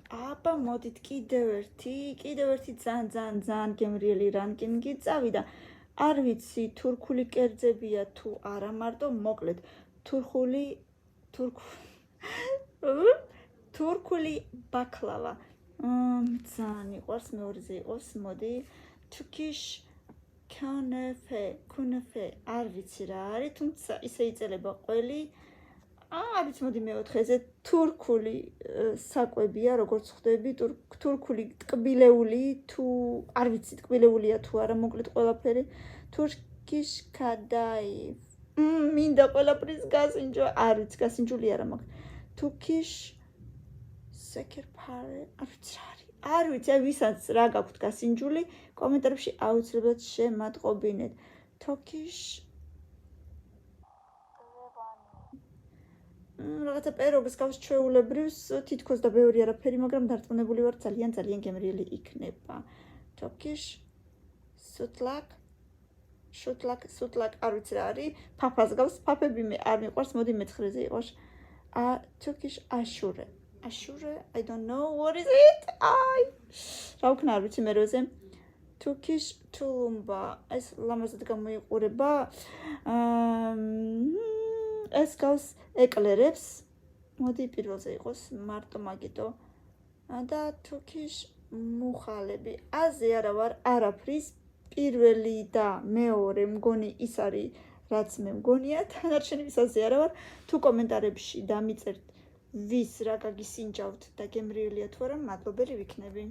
აბა მოდით კიდევ ერთი ძალიან გემრიელი რანკინგი წავიდა. არ ვიცი თურქული კერძებია თუ არა, მარტო მოკლედ თურქული ბაკლავა. ძალიან იყვარს, მეორეზე იყოს, მოდი. Turkish kunefe, არ ვიცი რა არის, თუმცა ისე იწერება ყველი. არ ვიცი, მოდი მეოთხეზე თურქული საკვებია, როგორც ხვდები, თურქული ტკბილეული თუ არ ვიცი, ტკბილეულია თუ არა, მოკლედ ყველაფერი. Turkish kadayıf. მინდა ყველაფრის გასინჯვა, არ ვიცი, გასინჯული არა მაქვს. Turkish sekerpare, არ ვიცი, აი ვისაც რა გაქვთ გასინჯული, კომენტარებში აუცილებლად შემატყობინეთ. Turkish რაღაცა პეროგს გავს ჩვეულებრივს, თითქოს და ბევრი არაფერი, მაგრამ დარწმუნებული ვარ ძალიან გემრიელი იქნება. Turkish სუტლაკ, არ ვიცი რა არის, ფაფას გავს, ფაფები მე არ მიყვარს, მოდი მეცხრეზე იყოს. Turkish ashure, I don't know what is it. რა ვქნა, არ ვიცი მეროზე. Turkish tulumba, ეს ლამაზად გამოიყურება. ეს გავს ეკლერებს. მოდი პირველზე იყოს, მარტო მაგიტო. და Turkish მუხალები. აზე არა ვარ არაფრის. პირველი და მეორე მგონი ის არის, რაც მე მგონია, დანარჩენი ვისაზე არა ვარ. თუ კომენტარებში დამიწერთ ვის რა გაგისინჯავთ და გემრიელია თუ არა, მადლობელი ვიქნები.